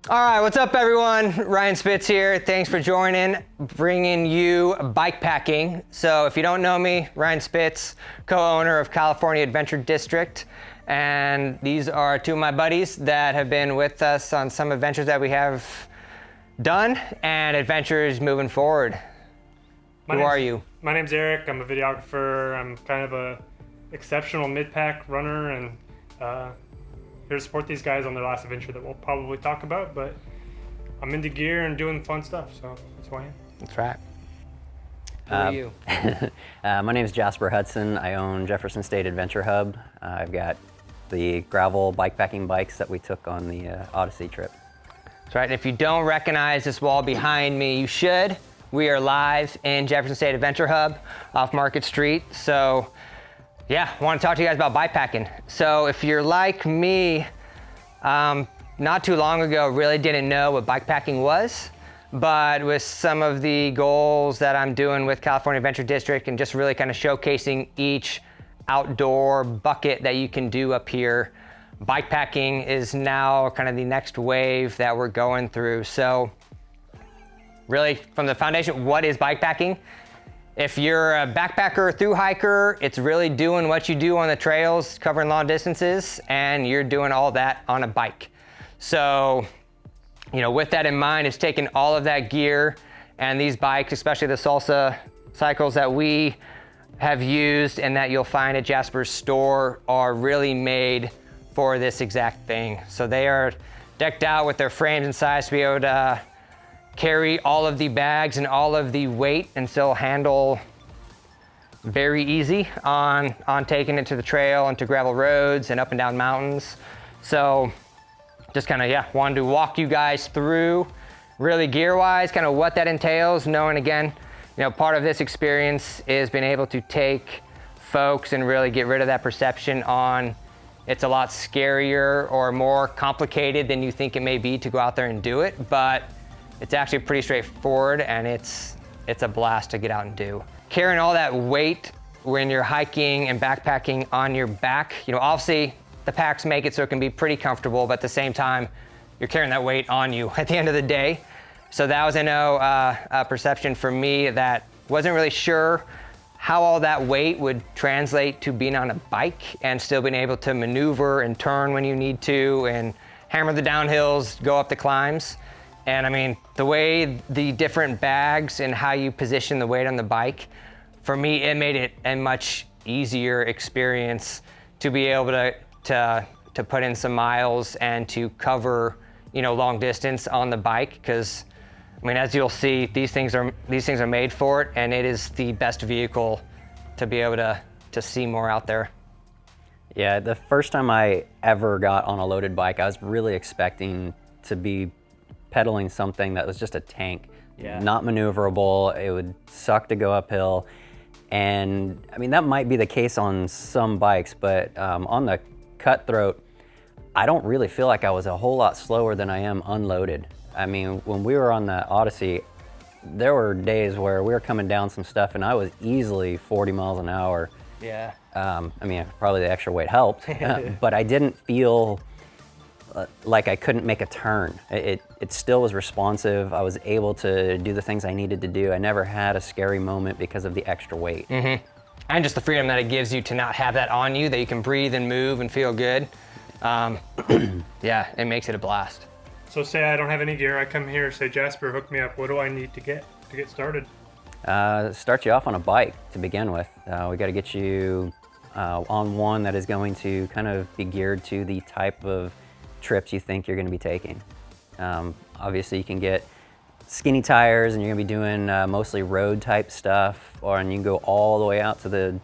All right, what's up everyone? Ryan Spitz here. Thanks for joining, bringing you Bikepacking. So if you don't know me, Ryan Spitz, co-owner of California Adventure District. And these are two of my buddies that have been with us on some adventures that we have done and adventures moving forward. Who are you? My name's Eric. I'm a videographer. I'm kind of a exceptional mid-pack runner and here to support these guys on their last adventure that we'll probably talk about, but I'm into gear and doing fun stuff, so that's who I am. That's right. Who are you? My name is Jasper Hudson. I own Jefferson State Adventure Hub. I've got the gravel bikepacking bikes that we took on the Odyssey trip. That's right. If you don't recognize this wall behind me, you should. We are live in Jefferson State Adventure Hub off Market Street. So yeah, I want to talk to you guys about bikepacking. So if you're like me, not too long ago, really didn't know what bikepacking was, but with some of the goals that I'm doing with California Adventure District and just really kind of showcasing each outdoor bucket that you can do up here, bikepacking is now kind of the next wave that we're going through. So really from the foundation, what is bikepacking? If you're a backpacker or thru hiker, it's really doing what you do on the trails, covering long distances, and you're doing all that on a bike. So, you know, with that in mind, it's taking all of that gear and these bikes, especially the Salsa cycles that we have used and that you'll find at Jasper's store, are really made for this exact thing. So they are decked out with their frames and size to be able to carry all of the bags and all of the weight and still handle very easy on taking it to the trail and to gravel roads and up and down mountains. So just kind of, wanted to walk you guys through really gear-wise, kind of what that entails, knowing again, you know, part of this experience is being able to take folks and really get rid of that perception on it's a lot scarier or more complicated than you think it may be to go out there and do it, but it's actually pretty straightforward and it's a blast to get out and do. Carrying all that weight when you're hiking and backpacking on your back, you know, obviously the packs make it so it can be pretty comfortable, but at the same time, you're carrying that weight on you at the end of the day. So that was, I know, a perception for me that wasn't really sure how all that weight would translate to being on a bike and still being able to maneuver and turn when you need to and hammer the downhills, go up the climbs. And I mean, the way the different bags and how you position the weight on the bike, for me, it made it a much easier experience to be able to put in some miles and to cover, you know, long distance on the bike. Because I mean, as you'll see, these things are made for it, and it is the best vehicle to be able to see more out there. Yeah, the first time I ever got on a loaded bike, I was really expecting to be pedaling something that was just a tank, not maneuverable. It would suck to go uphill. And I mean, that might be the case on some bikes, but on the Cutthroat, I don't really feel like I was a whole lot slower than I am unloaded. I mean, when we were on the Odyssey, there were days where we were coming down some stuff and I was easily 40 miles an hour. Yeah. I mean, probably the extra weight helped, but I didn't feel like I couldn't make a turn. It still was responsive. I was able to do the things I needed to do. I never had a scary moment because of the extra weight. Mm-hmm. And just the freedom that it gives you to not have that on you, that you can breathe and move and feel good. Yeah, it makes it a blast. So say I don't have any gear, I come here, say, Jasper, hook me up. What do I need to get started? Start you off on a bike to begin with. We got to get you on one that is going to kind of be geared to the type of trips you think you're going to be taking. Obviously you can get skinny tires and you're going to be doing mostly road type stuff, and you can go all the way out to the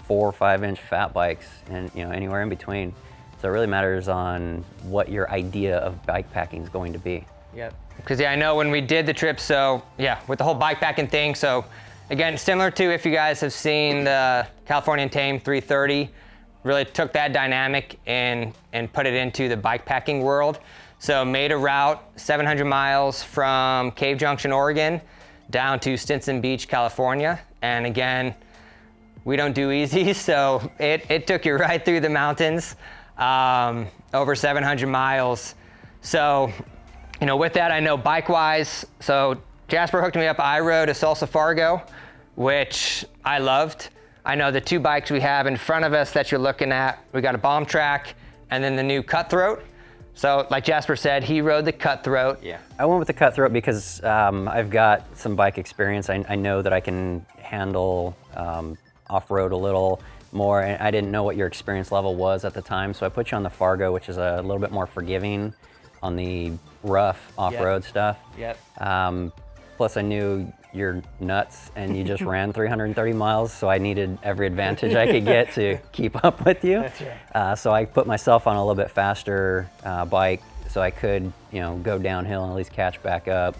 4 or 5 inch fat bikes and, you know, anywhere in between. So it really matters on what your idea of bikepacking is going to be. Yep. Because I know when we did the trip, so with the whole bikepacking thing, so again, similar to if you guys have seen the California Untamed 330, really took that dynamic and put it into the bikepacking world. So made a route 700 miles from Cave Junction, Oregon, down to Stinson Beach, California. And again, we don't do easy, so it took you right through the mountains, over 700 miles. So You know, with that, I know bike-wise, so Jasper hooked me up. I rode a Salsa Fargo, which I loved. I know the two bikes we have in front of us that you're looking at, we got a Bomb Track and then the new Cutthroat. So like Jasper said, he rode the Cutthroat. Yeah, I went with the Cutthroat because I've got some bike experience. I know that I can handle off-road a little more, and I didn't know what your experience level was at the time, so I put you on the Fargo, which is a little bit more forgiving on the rough off-road stuff. Yep. Plus I knew you're nuts and you just ran 330 miles, so I needed every advantage I could get to keep up with you. That's right. So I put myself on a little bit faster bike so I could, go downhill and at least catch back up.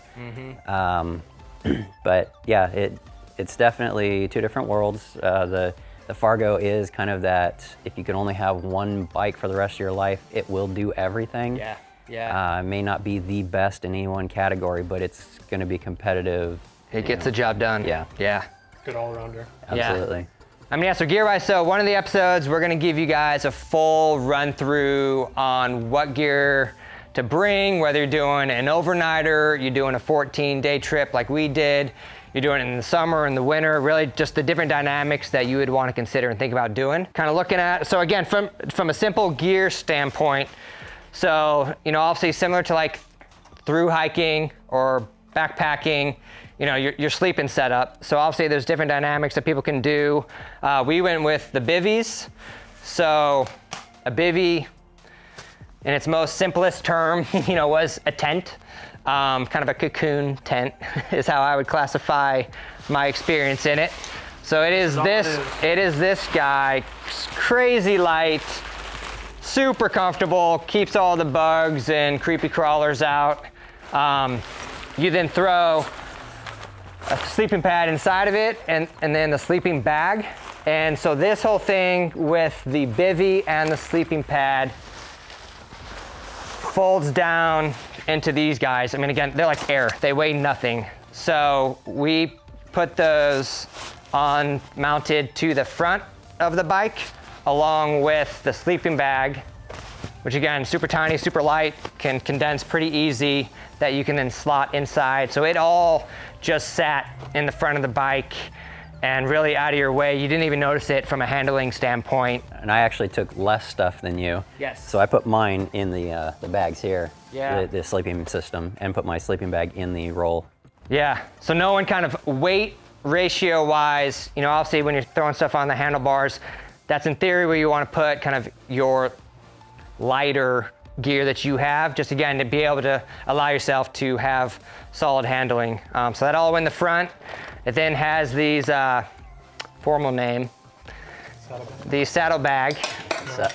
But yeah, it's definitely two different worlds. The Fargo is kind of that, if you could only have one bike for the rest of your life, it will do everything. Yeah, yeah. It may not be the best in any one category, but it's going to be competitive. It gets the job done. Yeah. Yeah. Good all-rounder. Absolutely. Yeah. I mean, yeah, so gear-wise, so one of the episodes, we're gonna give you guys a full run-through on what gear to bring, whether you're doing an overnighter, you're doing a 14-day trip like we did, you're doing it in the summer, in the winter, really just the different dynamics that you would want to consider and think about doing. Kind of looking at, so again, from a simple gear standpoint, so, obviously similar to like through hiking or backpacking, your sleeping setup. So obviously there's different dynamics that people can do. We went with the bivvies. So a bivvy, in its most simplest term, was a tent. Kind of a cocoon tent is how I would classify my experience in it. So it is this guy, crazy light, super comfortable, keeps all the bugs and creepy crawlers out. You then throw a sleeping pad inside of it and then the sleeping bag. And so this whole thing with the bivvy and the sleeping pad folds down into these guys. I mean, again, they're like air, they weigh nothing. So we put those on mounted to the front of the bike along with the sleeping bag, which again, super tiny, super light, can condense pretty easy, that you can then slot inside. So it all just sat in the front of the bike and really out of your way. You didn't even notice it from a handling standpoint. And I actually took less stuff than you. Yes. So I put mine in the bags here, Yeah. the sleeping system, and put my sleeping bag in the roll. Yeah, so knowing kind of weight ratio wise, obviously when you're throwing stuff on the handlebars, that's in theory where you want to put kind of your lighter gear that you have, just again to be able to allow yourself to have solid handling. So that all in the front. It then has these formal name, the saddle bag.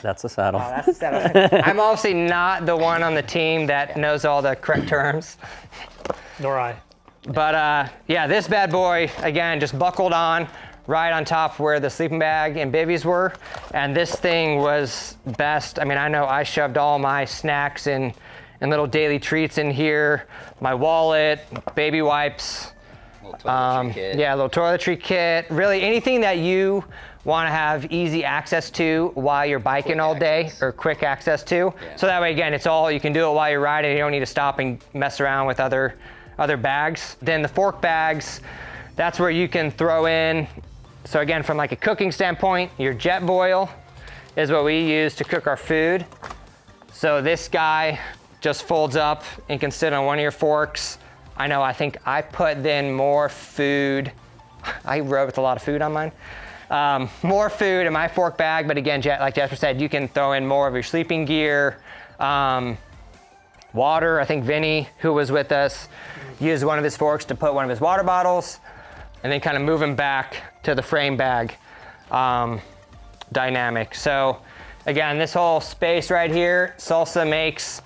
That's a saddle. Oh, that's a saddle. I'm obviously not the one on the team that knows all the correct terms. Nor I. But yeah, this bad boy, again, just buckled on right on top where the sleeping bag and bivvies were. And this thing was best. I mean, I know I shoved all my snacks and little daily treats in here, my wallet, baby wipes. Little toiletry kit. Yeah, a little toiletry kit. Really anything that you want to have easy access to while you're biking all day, or quick access to. Yeah. So that way, again, it's all, you can do it while you're riding. You don't need to stop and mess around with other bags. Then the fork bags, that's where you can throw in. So again, from like a cooking standpoint, your jet boil is what we use to cook our food. So this guy just folds up and can sit on one of your forks. I think I put then more food. I rode with a lot of food on mine. More food in my fork bag, but again, like Jasper said, you can throw in more of your sleeping gear. Water, I think Vinny, who was with us, used one of his forks to put one of his water bottles, and then kind of move him back to the frame bag dynamic. So again, this whole space right here, Salsa makes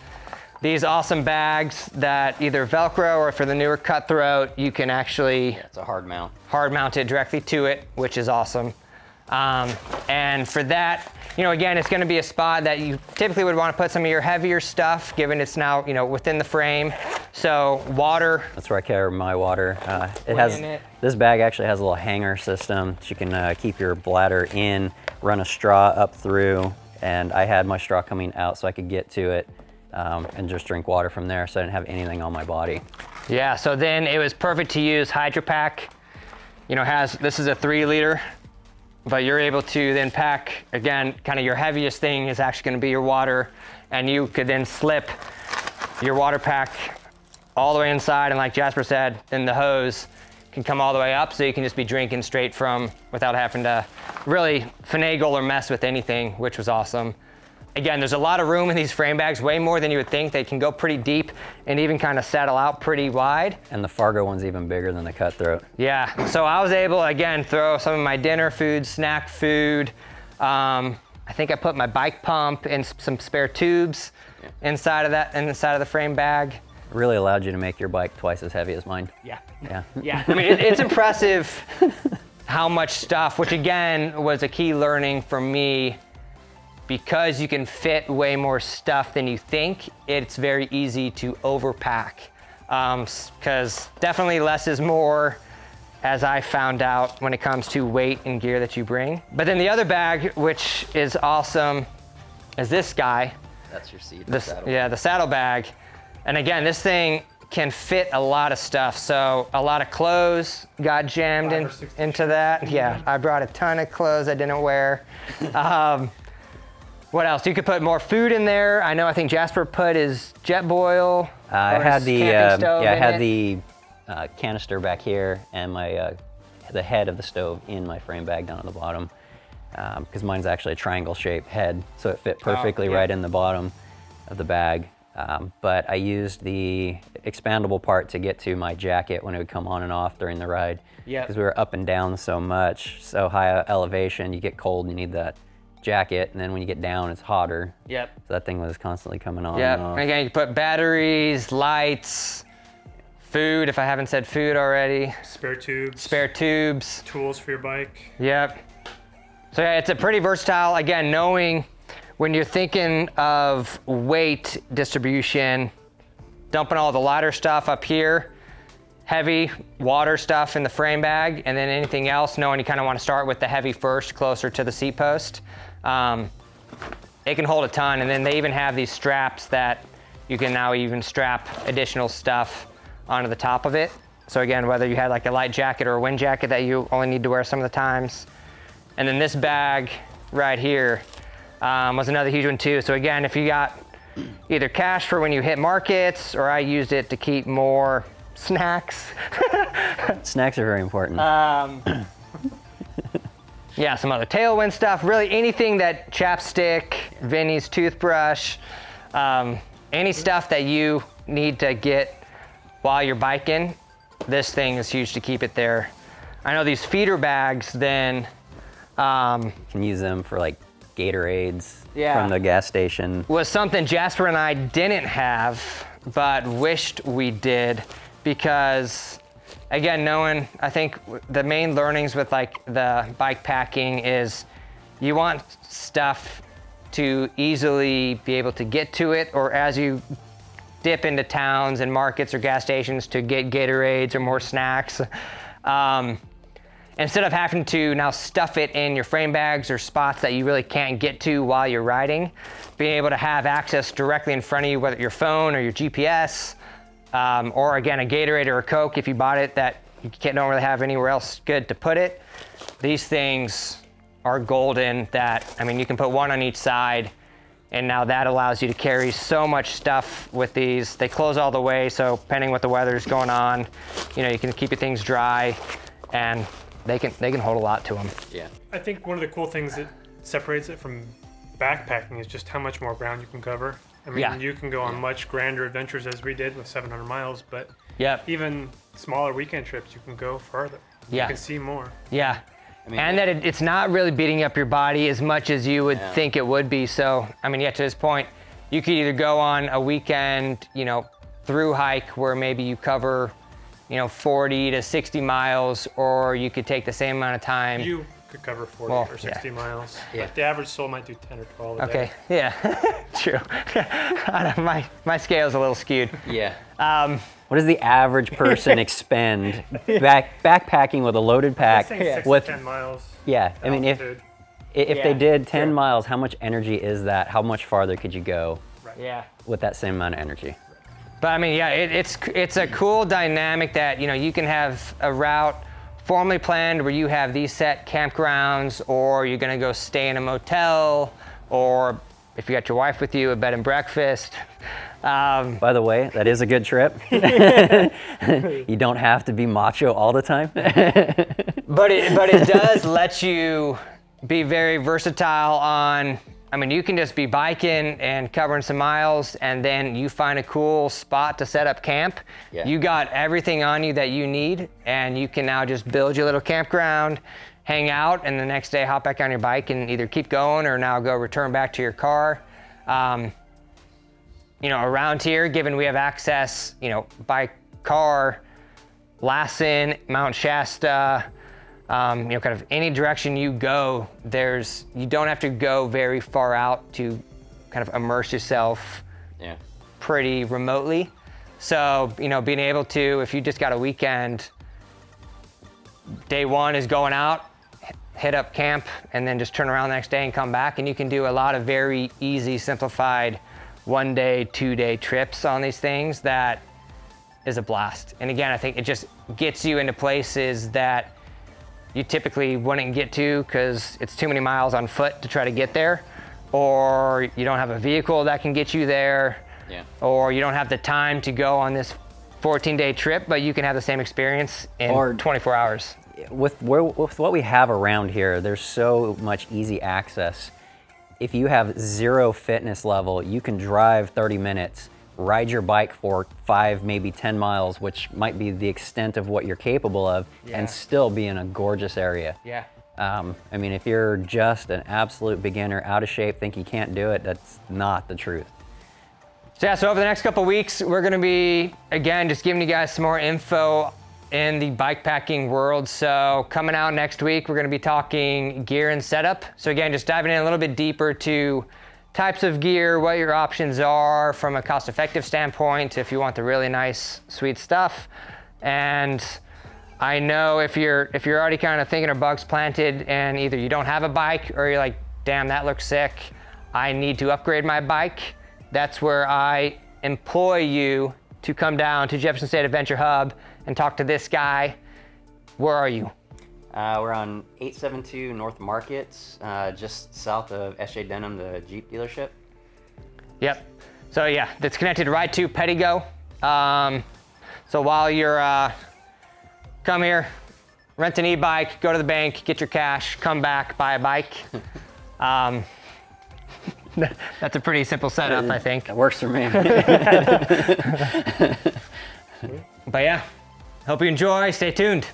these awesome bags that either Velcro or for the newer Cutthroat, you can actually It's a hard mount. hard mount it directly to it, which is awesome. And for that, again, it's going to be a spot that you typically would want to put some of your heavier stuff, given it's now, within the frame. So water. That's where I carry my water. In it. This bag actually has a little hanger system that you can keep your bladder in, run a straw up through, and I had my straw coming out so I could get to it and just drink water from there, so I didn't have anything on my body. Yeah, so then it was perfect to use Hydro Pack. You know, this is a 3 liter, but you're able to then pack, again, kind of your heaviest thing is actually gonna be your water, and you could then slip your water pack all the way inside, and like Jasper said, then the hose can come all the way up, so you can just be drinking straight from, without having to really finagle or mess with anything, which was awesome. Again, there's a lot of room in these frame bags, way more than you would think. They can go pretty deep and even kind of settle out pretty wide. And the Fargo one's even bigger than the Cutthroat. Yeah, so I was able, again, throw some of my dinner food, snack food. I think I put my bike pump and some spare tubes inside of the frame bag. Really allowed you to make your bike twice as heavy as mine. Yeah. Yeah. Yeah, I mean, it's impressive how much stuff, which again was a key learning for me, because you can fit way more stuff than you think. It's very easy to overpack, because definitely less is more, as I found out when it comes to weight and gear that you bring. But then the other bag, which is awesome, is this guy. That's your seat. Yeah, the saddle bag. And again, this thing can fit a lot of stuff. So a lot of clothes got jammed into that. Yeah, I brought a ton of clothes I didn't wear. What else? You could put more food in there. I think Jasper put his jet boil. I had the canister back here, and the head of the stove in my frame bag down at the bottom, because mine's actually a triangle shaped head, so it fit perfectly right in the bottom of the bag. But I used the expandable part to get to my jacket when it would come on and off during the ride. Yeah. Because we were up and down so much, so high elevation, you get cold, you need that jacket, and then when you get down, it's hotter. Yep. So that thing was constantly coming on. Yep. And off. And again, you put batteries, lights, food, if I haven't said food already. Spare tubes. Tools for your bike. Yep. So yeah, it's a pretty versatile, again, knowing when you're thinking of weight distribution, dumping all the lighter stuff up here, heavy water stuff in the frame bag, and then anything else, knowing you kind of want to start with the heavy first, closer to the seat post. It can hold a ton, and then they even have these straps that you can now even strap additional stuff onto the top of it. So again, whether you had like a light jacket or a wind jacket that you only need to wear some of the times. And then this bag right here was another huge one too. So again, if you got either cash for when you hit markets, or I used it to keep more snacks. Snacks are very important. Yeah, some other tailwind stuff, really anything that chapstick, Vinny's toothbrush, any stuff that you need to get while you're biking, this thing is huge to keep it there. I know these feeder bags then, you can use them for like Gatorades from the gas station. Was something Jasper and I didn't have, but wished we did, because again, knowing, I think the main learnings with like the bike packing is you want stuff to easily be able to get to it, or as you dip into towns and markets or gas stations to get Gatorades or more snacks. Instead of having to now stuff it in your frame bags or spots that you really can't get to while you're riding, being able to have access directly in front of you, whether your phone or your GPS, or again, a Gatorade or a Coke if you bought it that you don't really have anywhere else good to put it. These things are golden that, I mean, you can put one on each side, and now that allows you to carry so much stuff with these. They close all the way, so depending what the weather's going on, you know, you can keep your things dry, and they can hold a lot to them. Yeah. I think one of the cool things that separates it from backpacking is just how much more ground you can cover. I mean, you can go on much grander adventures as we did with 700 miles, but even smaller weekend trips, you can go farther. You can see more. Yeah. I mean, and that it's not really beating up your body as much as you would think it would be. So, I mean, to this point, you could either go on a weekend, you know, through hike where maybe you cover, you know, 40 to 60 miles, or you could take the same amount of time. You could cover 40 or 60 miles. Yeah. But the average soul might do 10 or 12 a day. Yeah, true. my scale's a little skewed. Yeah. What does the average person expend backpacking with a loaded pack? 6 with to 10 miles. Yeah, I mean, if they did 10 miles, how much energy is that? How much farther could you go with that same amount of energy. But I mean, yeah, it's a cool dynamic that, you know, you can have a route formally planned where you have these set campgrounds, or you're gonna go stay in a motel, or if you got your wife with you, a bed and breakfast. By the way, that is a good trip. You don't have to be macho all the time. But it does let you be very versatile on, I mean, you can just be biking and covering some miles, and then you find a cool spot to set up camp. Yeah. You got everything on you that you need, and you can now just build your little campground, hang out, and the next day hop back on your bike and either keep going or now go return back to your car. You know, around here, given we have access, you know, by car, Lassen, Mount Shasta, you know, kind of any direction you go, you don't have to go very far out to kind of immerse yourself pretty remotely. So, you know, being able to, if you just got a weekend, day one is going out, hit up camp, and then just turn around the next day and come back, and you can do a lot of very easy, simplified 1 day, 2 day trips on these things. That is a blast. And again, I think it just gets you into places that you typically wouldn't get to because it's too many miles on foot to try to get there, or you don't have a vehicle that can get you there, or you don't have the time to go on this 14-day trip, but you can have the same experience in 24 hours. With what we have around here, there's so much easy access. If you have zero fitness level, you can drive 30 minutes, ride your bike for 5, maybe 10 miles, which might be the extent of what you're capable of, and still be in a gorgeous area. Yeah. I mean, if you're just an absolute beginner, out of shape, think you can't do it, that's not the truth. So yeah, so over the next couple of weeks, we're gonna be, again, just giving you guys some more info in the bikepacking world. So coming out next week, we're gonna be talking gear and setup. So again, just diving in a little bit deeper to types of gear, what your options are from a cost-effective standpoint, if you want the really nice, sweet stuff. And I know if you're already kind of thinking of bugs planted and either you don't have a bike or you're like, damn, that looks sick, I need to upgrade my bike, that's where I employ you to come down to Jefferson State Adventure Hub and talk to this guy. Where are you? We're on 872 North Market, just south of S.J. Denham, the Jeep dealership. Yep. So yeah, that's connected right to Pettigo. So while you're, come here, rent an e-bike, go to the bank, get your cash, come back, buy a bike. That's a pretty simple setup, I think. That works for me. But yeah, hope you enjoy, stay tuned.